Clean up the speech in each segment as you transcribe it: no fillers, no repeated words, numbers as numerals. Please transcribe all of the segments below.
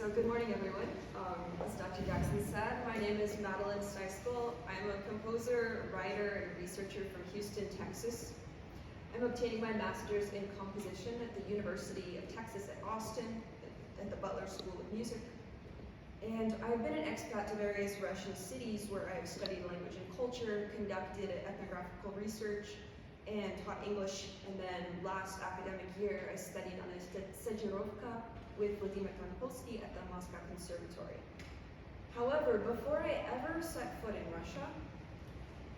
So good morning, everyone. As Dr. Jackson said, my name is Madeleine Styskal. I'm a composer, writer, and researcher from Houston, Texas. I'm obtaining my master's in composition at the University of Texas at Austin, at the Butler School of Music. And I've been an expat to various Russian cities where I've studied language and culture, conducted ethnographical research, and taught English. And then last academic year, I studied on a stagirovka with Rodina at the Moscow Conservatory. However, before I ever set foot in Russia,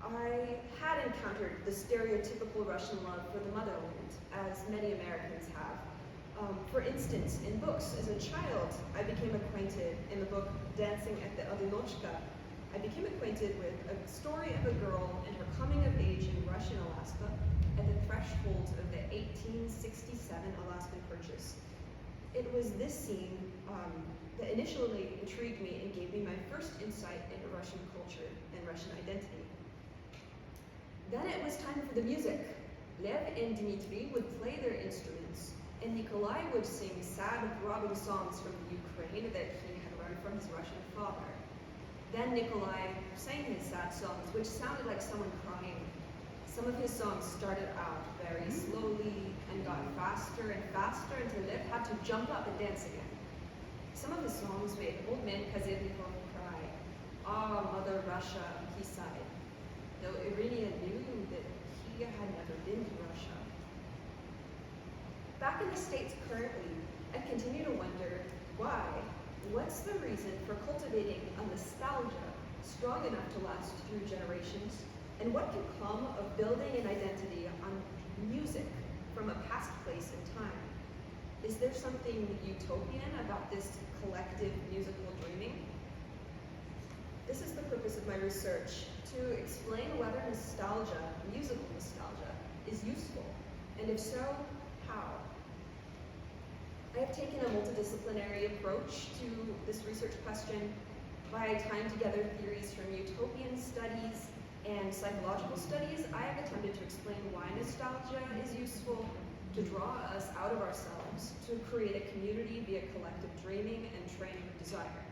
I had encountered the stereotypical Russian love for the motherland, as many Americans have. For instance, in books, as a child, I became acquainted, in the book Dancing at the Odinochka, I became acquainted with a story of a girl and her coming of age in Russian Alaska at the threshold of the 1867 Alaskan Purchase. It was this scene that initially intrigued me and gave me my first insight into Russian culture and Russian identity. Then it was time for the music. Lev and Dmitry would play their instruments, and Nikolai would sing sad, throbbing songs from the Ukraine that he had learned from his Russian father. Then Nikolai sang his sad songs, which sounded like someone crying. Some of his songs started out very slowly and got faster and faster until Lev had to jump up and dance again. Some of his songs made old man Kazevnikov cry. "Ah, Mother Russia," he sighed, though Irina knew that he had never been to Russia. Back in the States currently, I continue to wonder why. What's the reason for cultivating a nostalgia strong enough to last through generations? And what can come of building an identity on music from a past place and time? Is there something utopian about this collective musical dreaming? This is the purpose of my research, to explain whether nostalgia, musical nostalgia, is useful, and if so, how? I have taken a multidisciplinary approach to this research question by tying together theories from utopian studies and psychological studies. I have attempted to explain why nostalgia is useful, to draw us out of ourselves, to create a community via collective dreaming and training of desire.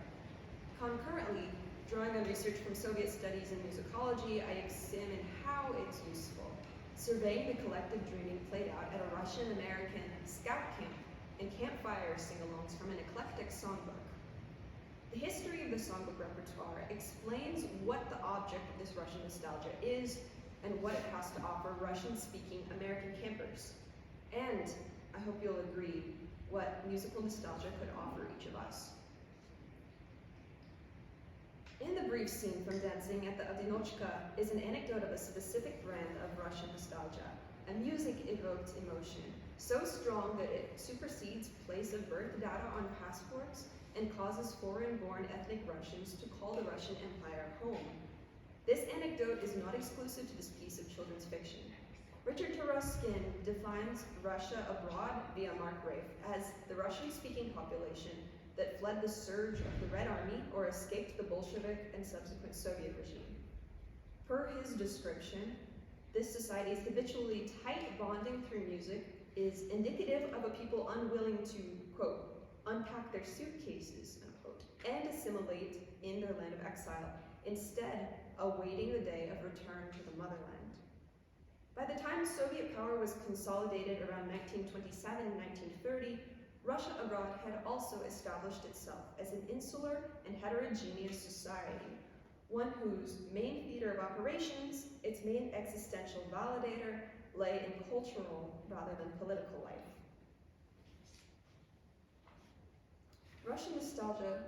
Concurrently, drawing on research from Soviet studies in musicology, I examine how it's useful, surveying the collective dreaming played out at a Russian-American scout camp and campfire sing-alongs from an eclectic songbook. The history of the songbook repertoire explains what the object of this Russian nostalgia is and what it has to offer Russian-speaking American campers. And, I hope you'll agree, what musical nostalgia could offer each of us. In the brief scene from Dancing at the Odinochka is an anecdote of a specific brand of Russian nostalgia, a music-evoked emotion, so strong that it supersedes place of birth data on passports and causes foreign-born ethnic Russians to call the Russian Empire home. This anecdote is not exclusive to this piece of children's fiction. Richard Taruskin defines Russia abroad via Mark Rafe as the Russian-speaking population that fled the surge of the Red Army or escaped the Bolshevik and subsequent Soviet regime. Per his description, this society's habitually tight bonding through music is indicative of a people unwilling to, quote, unpack their suitcases, unquote, and assimilate in their land of exile, instead awaiting the day of return to the motherland. By the time Soviet power was consolidated around 1927-1930, Russia abroad had also established itself as an insular and heterogeneous society, one whose main theater of operations, its main existential validator, lay in cultural rather than political life. Russian nostalgia,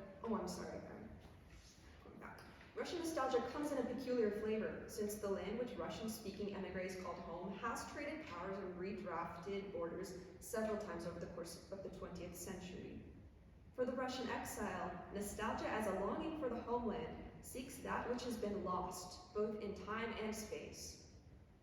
Russian nostalgia comes in a peculiar flavor, since the land which Russian-speaking emigres called home has traded powers and redrafted borders several times over the course of the 20th century. For the Russian exile, nostalgia as a longing for the homeland seeks that which has been lost, both in time and space.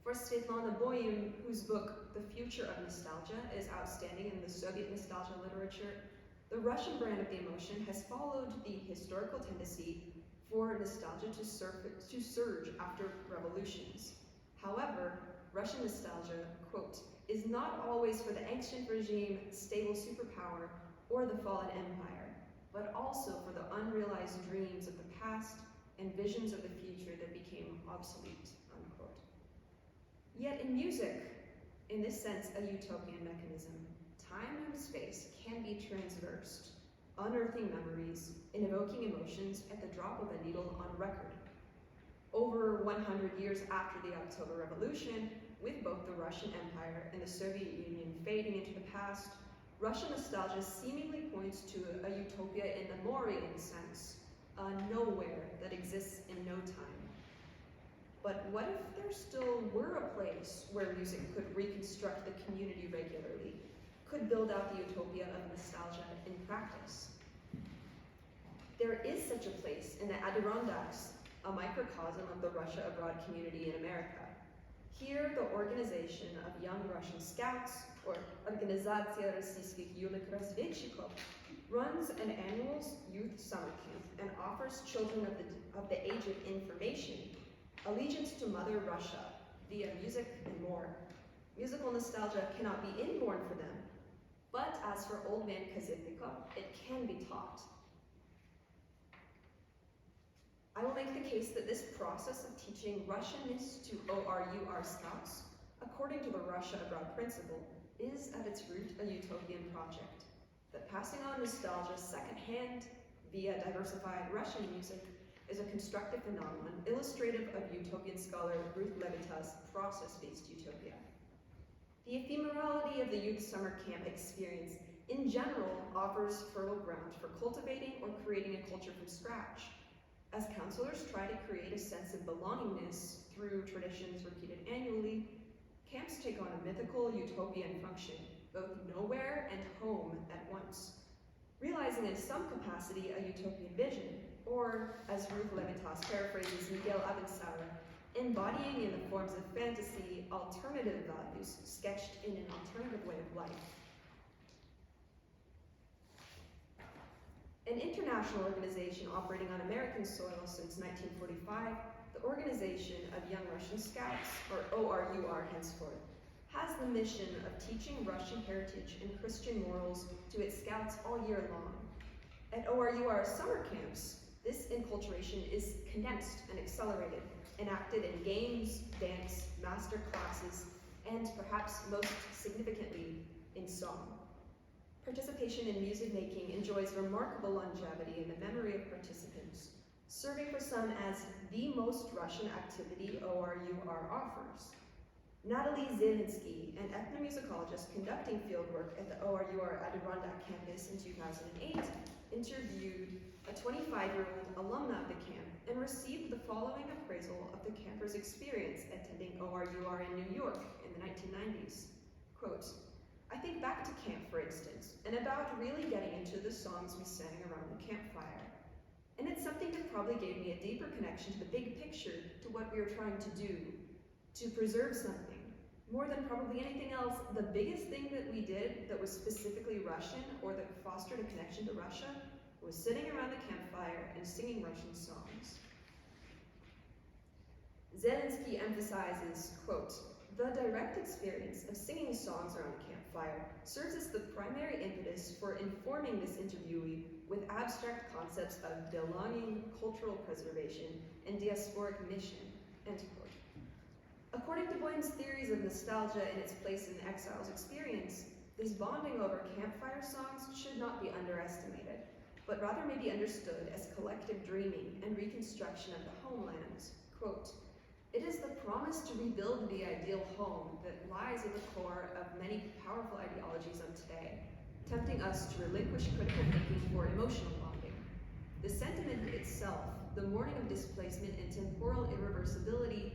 For Svetlana Boym, whose book, The Future of Nostalgia, is outstanding in the Soviet nostalgia literature, the Russian brand of the emotion has followed the historical tendency for nostalgia to surge after revolutions. However, Russian nostalgia, quote, is not always for the ancient regime, stable superpower, or the fallen empire. but also for the unrealized dreams of the past and visions of the future that became obsolete, unquote. Yet in music, in this sense a utopian mechanism, time and space can be transversed, unearthing memories and evoking emotions at the drop of a needle on record. Over 100 years after the October Revolution, with both the Russian Empire and the Soviet Union fading into the past, Russian nostalgia seemingly points to a utopia in the Morian sense, a nowhere that exists in no time. But what if there still were a place where music could reconstruct the community regularly, could build out the utopia of nostalgia in practice? There is such a place in the Adirondacks, a microcosm of the Russia abroad community in America. Here, the organization of young Russian scouts, or Organizatsiya Rossiyskih Yulik Razvedchikov, runs an annual youth summer camp and offers children of the age of information allegiance to Mother Russia via music and more. Musical nostalgia cannot be inborn for them, but as for old man Kazitnikov, it can be taught. I will make the case that this process of teaching Russianness to ORUR scouts, according to the Russia Abroad principle, is at its root a utopian project. That passing on nostalgia secondhand via diversified Russian music is a constructive phenomenon illustrative of utopian scholar Ruth Levitas' process-based utopia. The ephemerality of the youth summer camp experience in general offers fertile ground for cultivating or creating a culture from scratch, as counselors try to create a sense of belongingness through traditions repeated annually. Camps take on a mythical utopian function, both nowhere and home at once, realizing in some capacity a utopian vision, or, as Ruth Levitas paraphrases Miguel Abençour, embodying in the forms of fantasy alternative values sketched in an alternative way of life. An international organization operating on American soil since 1945, the Organization of Young Russian Scouts, or ORUR henceforth, has the mission of teaching Russian heritage and Christian morals to its scouts all year long. At ORUR summer camps, this enculturation is condensed and accelerated, enacted in games, dance, master classes, and perhaps most significantly, in song. Participation in music making enjoys remarkable longevity in the memory of participants, serving for some as the most Russian activity ORUR offers. Natalie Zelinsky, an ethnomusicologist conducting fieldwork at the ORUR Adirondack campus in 2008, interviewed a 25-year-old alumna of the camp and received the following appraisal of the camper's experience attending ORUR in New York in the 1990s. Quote, "I think back to camp, for instance, and about really getting into the songs we sang around the campfire. And it's something that probably gave me a deeper connection to the big picture, to what we were trying to do, to preserve something. More than probably anything else, the biggest thing that we did that was specifically Russian or that fostered a connection to Russia was sitting around the campfire and singing Russian songs." Zelinsky emphasizes, quote, "The direct experience of singing songs around a campfire serves as the primary impetus for informing this interviewee with abstract concepts of belonging, cultural preservation, and diasporic mission," end quote. According to Boehm's theories of nostalgia and its place in the exile's experience, this bonding over campfire songs should not be underestimated, but rather may be understood as collective dreaming and reconstruction of the homelands. Quote, "It is the promise to rebuild the ideal home that lies at the core of many powerful ideologies of today, tempting us to relinquish critical thinking for emotional bonding. The sentiment itself, the mourning of displacement and temporal irreversibility,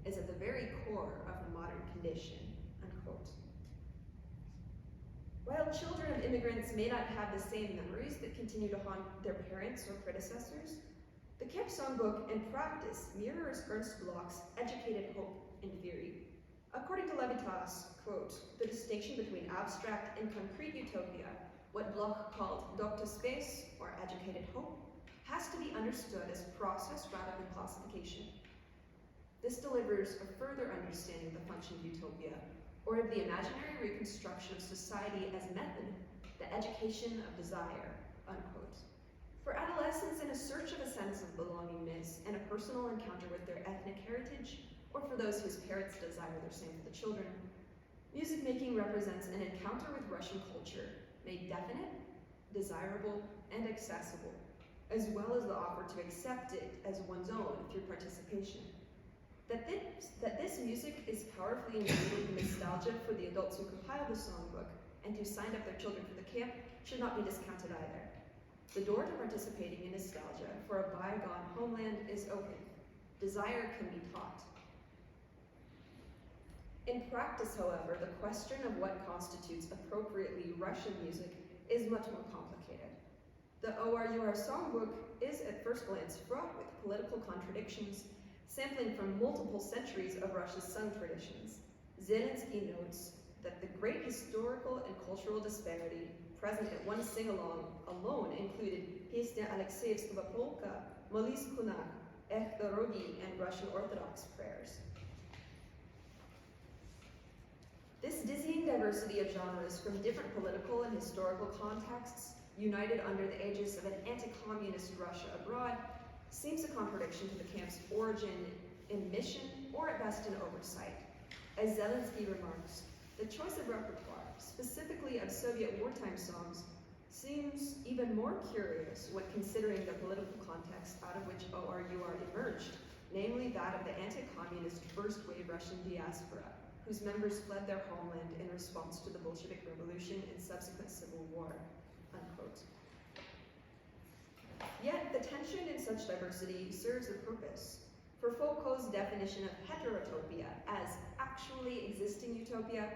is at the very core of the modern condition," unquote. While children of immigrants may not have the same memories that continue to haunt their parents or predecessors, the camp songbook in practice mirrors Ernst Bloch's educated hope in theory. According to Levitas, quote, "The distinction between abstract and concrete utopia, what Bloch called doctor space, or educated hope, has to be understood as process rather than classification. This delivers a further understanding of the function of utopia, or of the imaginary reconstruction of society as method, the education of desire," unquote. For adolescents in a search of a sense of belongingness and a personal encounter with their ethnic heritage, or for those whose parents desire the same for the children, music making represents an encounter with Russian culture made definite, desirable, and accessible, as well as the offer to accept it as one's own through participation. That this music is powerfully imbued with nostalgia for the adults who compiled the songbook and who signed up their children for the camp should not be discounted either. The door to participating in nostalgia for a bygone homeland is open. Desire can be taught. In practice, however, the question of what constitutes appropriately Russian music is much more complicated. The ORUR songbook is at first glance fraught with political contradictions, sampling from multiple centuries of Russia's sung traditions. Zelensky notes that the great historical and cultural disparity present at one sing-along alone included Piesnia Alexievskого polka, Molis Kunak, Ech Dorogi, and Russian Orthodox prayers. This dizzying diversity of genres from different political and historical contexts, united under the aegis of an anti-communist Russia abroad, seems a contradiction to the camp's origin in mission, or at best an oversight. As Zelensky remarks, the choice of repertoire, specifically of Soviet wartime songs, seems even more curious when considering the political context out of which ORUR emerged, namely that of the anti-communist first-wave Russian diaspora, whose members fled their homeland in response to the Bolshevik Revolution and subsequent civil war, unquote. Yet, the tension in such diversity serves a purpose. For Foucault's definition of heterotopia as actually existing utopia,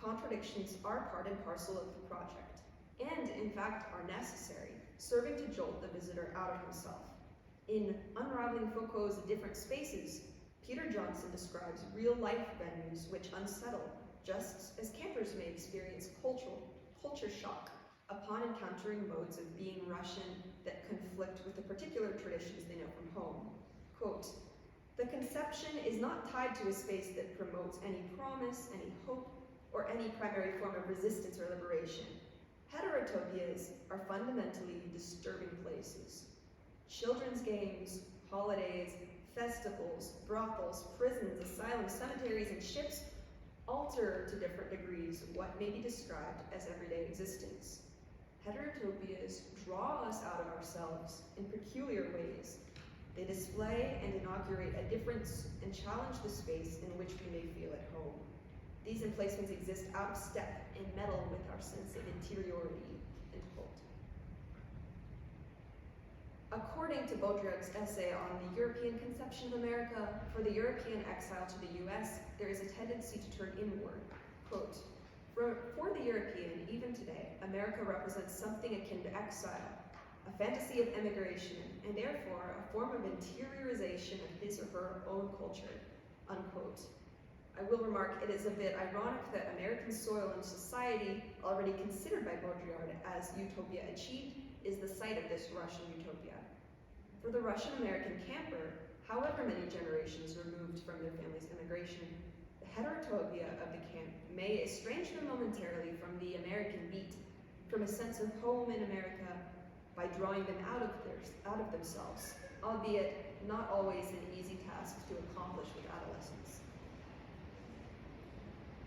contradictions are part and parcel of the project, and in fact are necessary, serving to jolt the visitor out of himself. In Unraveling Foucault's Different Spaces, Peter Johnson describes real-life venues which unsettle, just as campers may experience culture shock upon encountering modes of being Russian that conflict with the particular traditions they know from home. Quote, "The conception is not tied to a space that promotes any promise, any hope, or any primary form of resistance or liberation. Heterotopias are fundamentally disturbing places. Children's games, holidays, festivals, brothels, prisons, asylums, cemeteries, and ships alter to different degrees what may be described as everyday existence. Heterotopias draw us out of ourselves in peculiar ways. They display and inaugurate a difference and challenge the space in which we may feel at home. These emplacements exist out of step and meddle with our sense of interiority," end quote. According to Baudrillard's essay on the European conception of America, for the European exile to the US, there is a tendency to turn inward. Quote, For the European, even today, America represents something akin to exile, a fantasy of emigration, and therefore a form of interiorization of his or her own culture," unquote. I will remark it is a bit ironic that American soil and society, already considered by Baudrillard as utopia achieved, is the site of this Russian utopia. For the Russian-American camper, however many generations removed from their family's immigration, the heterotopia of the camp may estrange them momentarily from the American beat, from a sense of home in America, by drawing them out of themselves, albeit not always an easy task to accomplish with adolescence.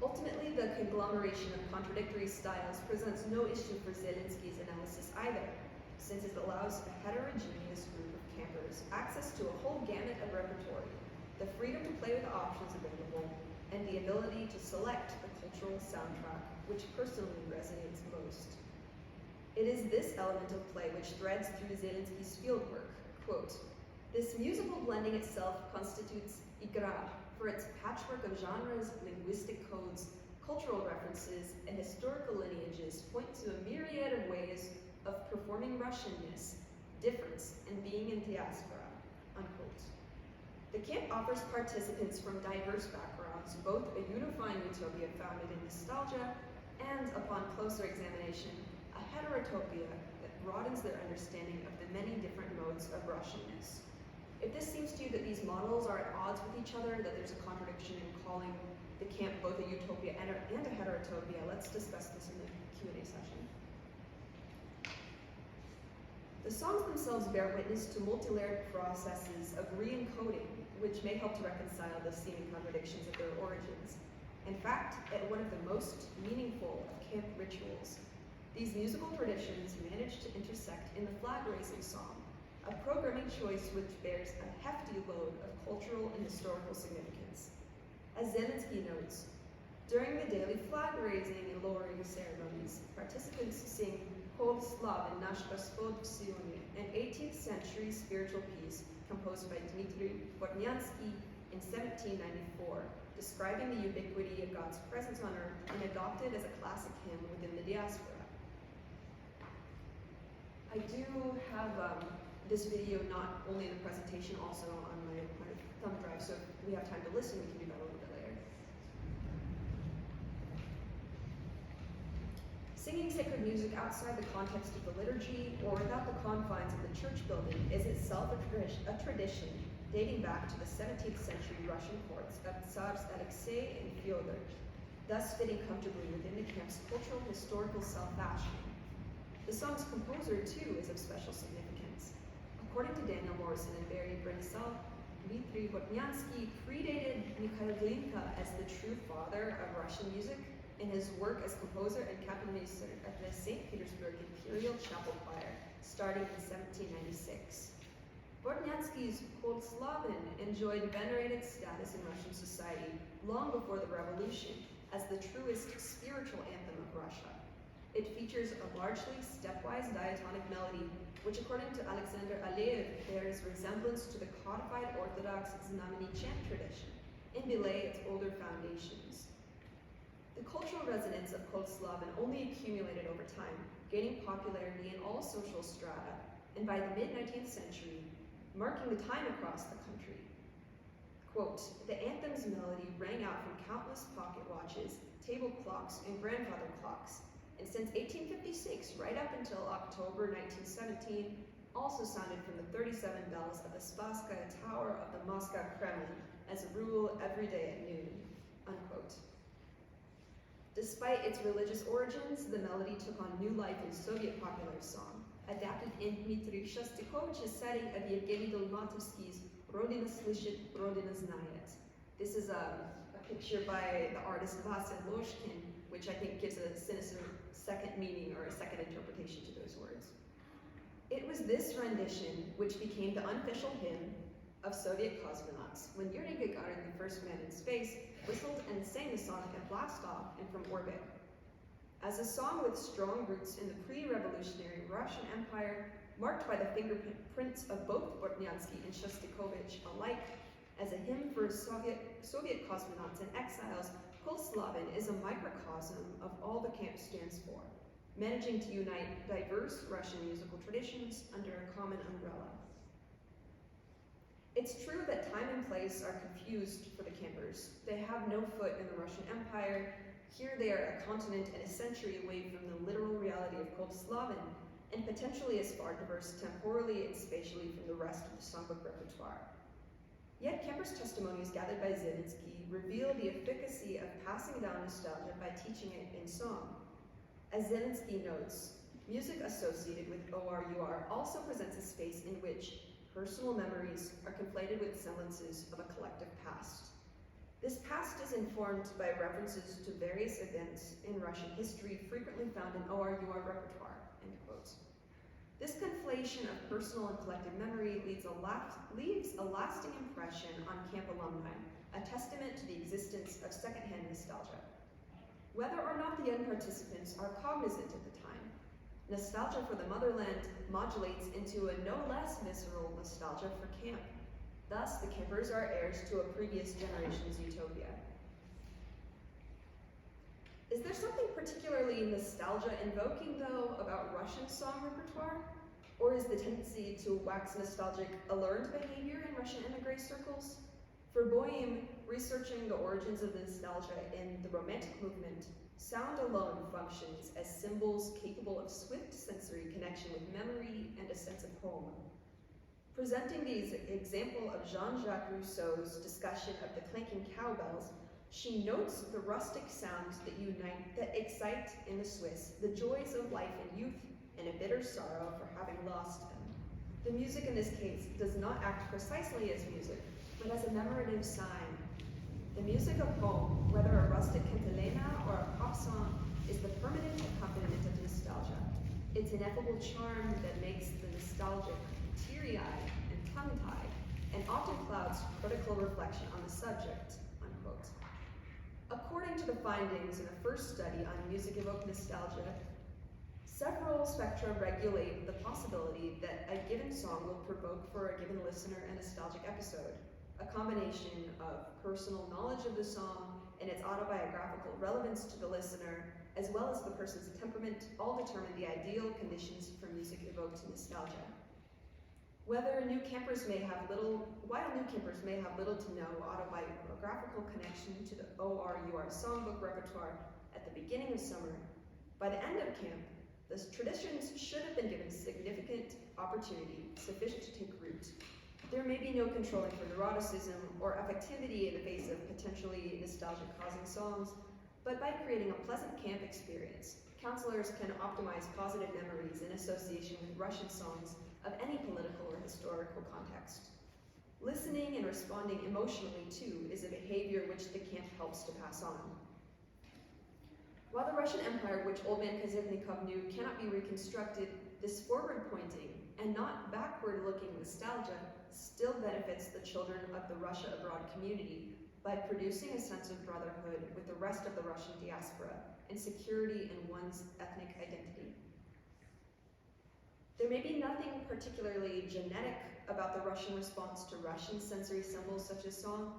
Ultimately, the conglomeration of contradictory styles presents no issue for Zelensky's analysis either, since it allows a heterogeneous group of campers access to a whole gamut of repertoire, the freedom to play with the options available, and the ability to select the cultural soundtrack which personally resonates most. It is this element of play which threads through Zelensky's fieldwork. Quote, "This musical blending itself constitutes igra, for its patchwork of genres, linguistic codes, cultural references, and historical lineages point to a myriad of ways of performing Russianness, difference, and being in diaspora," unquote. The camp offers participants from diverse backgrounds both a unifying utopia founded in nostalgia and, upon closer examination, a heterotopia that broadens their understanding of the many different modes of Russianness. If this seems to you that these models are at odds with each other, that there's a contradiction in calling the camp both a utopia and a heterotopia, let's discuss this in the Q&A session. The songs themselves bear witness to multi-layered processes of re-encoding, which may help to reconcile the seeming contradictions of their origins. In fact, at one of the most meaningful of camp rituals, these musical traditions manage to intersect in the flag-raising song, a programming choice which bears a hefty load of cultural and historical significance. As Zelensky notes, during the daily flag-raising and lowering ceremonies, participants sing Kol Slavin Nash Gospod v Sioni, an 18th century spiritual piece composed by Dmitry Bortniansky in 1794, describing the ubiquity of God's presence on earth and adopted as a classic hymn within the diaspora. I do have this video not only in the presentation, also on my thumb drive, so if we have time to listen, we can do that a little bit later. Singing sacred music outside the context of the liturgy or without the confines of the church building is itself a tradition dating back to the 17th century Russian courts of Tsars Alexei and Fyodor, thus fitting comfortably within the camp's cultural historical self-fashioning. The song's composer, too, is of special significance. According to Daniel Morrison and Barry Brinsell, Dmitry Bortniansky predated Mikhail Glinka as the true father of Russian music in his work as composer and capellmeister at the St. Petersburg Imperial Chapel Choir, starting in 1796. Bortniansky's Kol Slavin enjoyed venerated status in Russian society long before the revolution as the truest spiritual anthem of Russia. It features a largely stepwise diatonic melody, which according to Alexander Aleyev bears resemblance to the codified Orthodox Znameni chant tradition and belay its older foundations. The cultural resonance of Kol Slavin only accumulated over time, gaining popularity in all social strata, and by the mid-19th century, marking the time across the country. Quote, the anthem's melody rang out from countless pocket watches, table clocks, and grandfather clocks, and since 1856, right up until October 1917, also sounded from the 37 bells of the Spasskaya Tower of the Moscow Kremlin as a rule every day at noon, unquote. Despite its religious origins, the melody took on new life in Soviet popular song, adapted in Dmitry Shostakovich's setting of Yevgeny Dolmatovsky's Rodina Slishit, Rodina Znayet. This is a picture by the artist Vasil Loshkin, which I think gives a sinister second meaning or a second interpretation to those words. It was this rendition which became the unofficial hymn of Soviet cosmonauts when Yuri Gagarin, the first man in space, whistled and sang the song at blastoff and from orbit. As a song with strong roots in the pre-revolutionary Russian Empire, marked by the fingerprints of both Bortniansky and Shostakovich alike, as a hymn for Soviet cosmonauts and exiles, Kol Slavin is a microcosm of all the camp stands for, managing to unite diverse Russian musical traditions under a common umbrella. It's true that time and place are confused for the campers. They have no foot in the Russian Empire. Here they are a continent and a century away from the literal reality of Kol Slavin, and potentially as far diverse temporally and spatially from the rest of the songbook repertoire. Yet campers' testimonies gathered by Zelensky reveal the efficacy of passing down nostalgia by teaching it in song. As Zelensky notes, music associated with ORUR also presents a space in which personal memories are conflated with semblances of a collective past. This past is informed by references to various events in Russian history frequently found in ORUR repertoire, end quote. This conflation of personal and collective memory leaves a lasting impression on camp alumni, a testament to the existence of secondhand nostalgia. Whether or not the young participants are cognizant at the time, nostalgia for the motherland modulates into a no less visceral nostalgia for camp. Thus, the campers are heirs to a previous generation's utopia. Is there something particularly nostalgia-invoking, though, about Russian song repertoire? Or is the tendency to wax nostalgic a learned behavior in Russian emigre circles? For Boehm, researching the origins of the nostalgia in the Romantic movement, sound alone functions as symbols capable of swift sensory connection with memory and a sense of home. Presenting the example of Jean-Jacques Rousseau's discussion of the clanking cowbells, she notes the rustic sounds that excite in the Swiss the joys of life and youth and a bitter sorrow for having lost them. The music in this case does not act precisely as music, but as a memorative sign. The music of home, whether a rustic cantilena or a pop song, is the permanent accompaniment of nostalgia. Its ineffable charm that makes the nostalgic teary-eyed and tongue-tied, and often clouds critical reflection on the subject, unquote. According to the findings in a first study on music-evoked nostalgia, several spectra regulate the possibility that a given song will provoke for a given listener a nostalgic episode. A combination of personal knowledge of the song and its autobiographical relevance to the listener, as well as the person's temperament, all determine the ideal conditions for music-evoked nostalgia. While new campers may have little to no autobiographical connection to the ORUR songbook repertoire at the beginning of summer, by the end of camp, the traditions should have been given significant opportunity sufficient to take root. There may be no controlling for neuroticism or affectivity in the face of potentially nostalgia-causing songs, but by creating a pleasant camp experience, counselors can optimize positive memories in association with Russian songs of any political or historical context. Listening and responding emotionally, too, is a behavior which the camp helps to pass on. While the Russian Empire, which Old Man Kazivnikov knew, cannot be reconstructed, this forward-pointing and not backward-looking nostalgia still benefits the children of the Russia abroad community by producing a sense of brotherhood with the rest of the Russian diaspora and security in one's ethnic identity. There may be nothing particularly genetic about the Russian response to Russian sensory symbols such as song,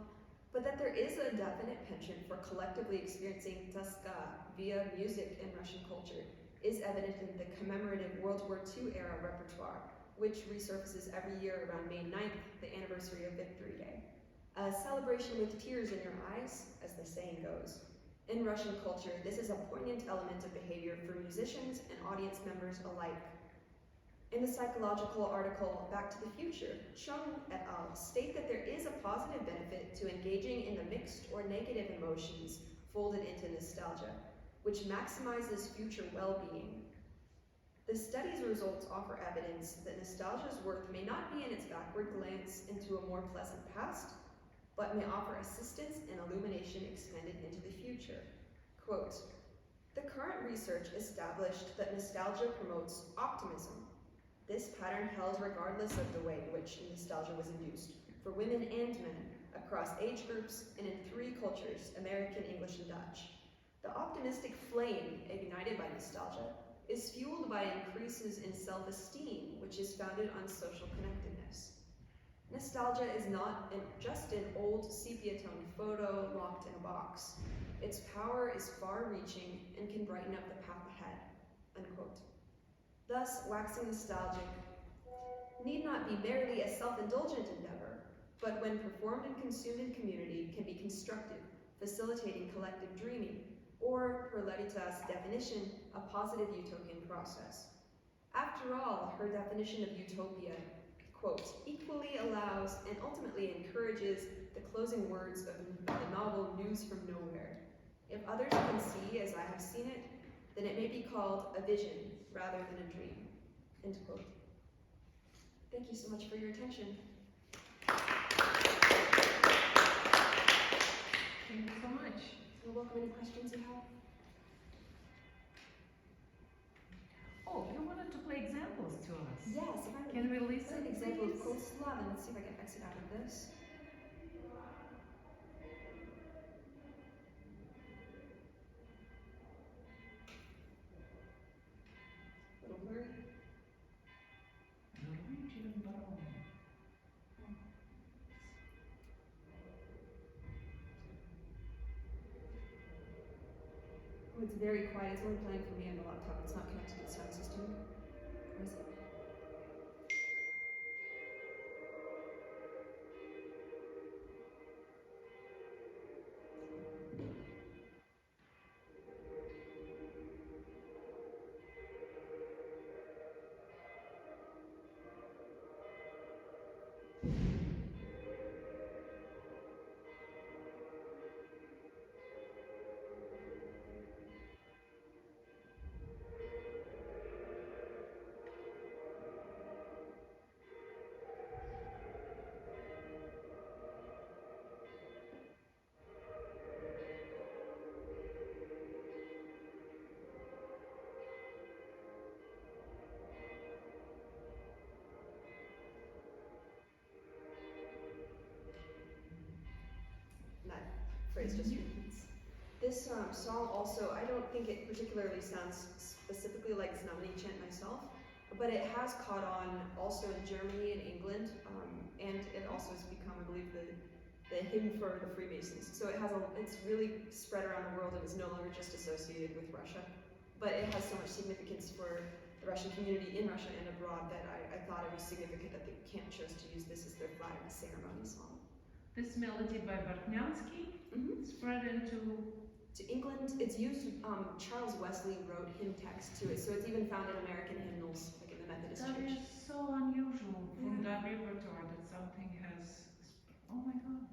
but that there is a definite penchant for collectively experiencing toska via music in Russian culture is evident in the commemorative World War II era repertoire, which resurfaces every year around May 9th, the anniversary of Victory Day. A celebration with tears in your eyes, as the saying goes. In Russian culture, this is a poignant element of behavior for musicians and audience members alike. In the psychological article Back to the Future, Chung et al. State that there is a positive benefit to engaging in the mixed or negative emotions folded into nostalgia, which maximizes future well-being. The study's results offer evidence that nostalgia's worth may not be in its backward glance into a more pleasant past, but may offer assistance and illumination extended into the future. Quote, "The current research established that nostalgia promotes optimism. This pattern held regardless of the way in which nostalgia was induced, for women and men, across age groups and in 3 cultures, American, English, and Dutch. The optimistic flame ignited by nostalgia is fueled by increases in self-esteem, which is founded on social connectedness. Nostalgia is not just an old sepia-toned photo locked in a box. Its power is far-reaching and can brighten up the path ahead," unquote. Thus, waxing nostalgic need not be merely a self-indulgent endeavor, but when performed and consumed in community can be constructive, facilitating collective dreaming, or, per Levita's definition, a positive utopian process. After all, her definition of utopia, quote, "equally allows and ultimately encourages the closing words of the novel News from Nowhere. If others can see as I have seen it, then it may be called a vision rather than a dream," end quote. Thank you so much for your attention. Thank you so much. You're welcome. Any questions you have? Oh, you wanted to play examples to us. Yes, if I Can we listen, an example of please? Koslav, and let's see if I can exit out of this. A little blurry. Oh, it's very quiet. It's only playing for me on the laptop. It's not connected to the sound system. Or is it? phrase just repeats. This song also, I don't think it particularly sounds specifically like Znamení chant myself, but it has caught on also in Germany and England, and it also has become, I believe, the hymn for the Freemasons. So it's really spread around the world and is no longer just associated with Russia, but it has so much significance for the Russian community in Russia and abroad that I thought it was significant that the camp chose to use this as their flag ceremony song. This melody by Bartnyansky spread into... To England, it's used, Charles Wesley wrote hymn text to it, so it's even found in American hymnals, like in the Methodist That Church. is so unusual from that repertoire that something has... Oh my God.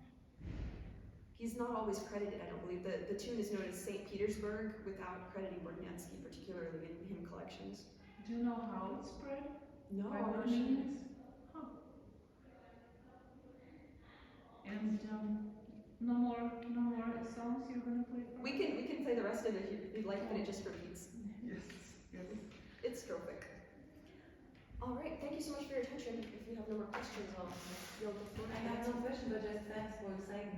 He's not always credited, I don't believe. The tune is known as St. Petersburg without crediting Bartnyansky, particularly in hymn collections. Do you know how it spread? No, By I'm what not sure. means? Huh. And no more songs you're gonna play for us? We can play the rest of it if you'd like, but it just repeats. Yes, yes. It's strophic. All right, thank you so much for your attention. If you have no more questions, I'll yield the floor. I have no question, but just thanks for saying.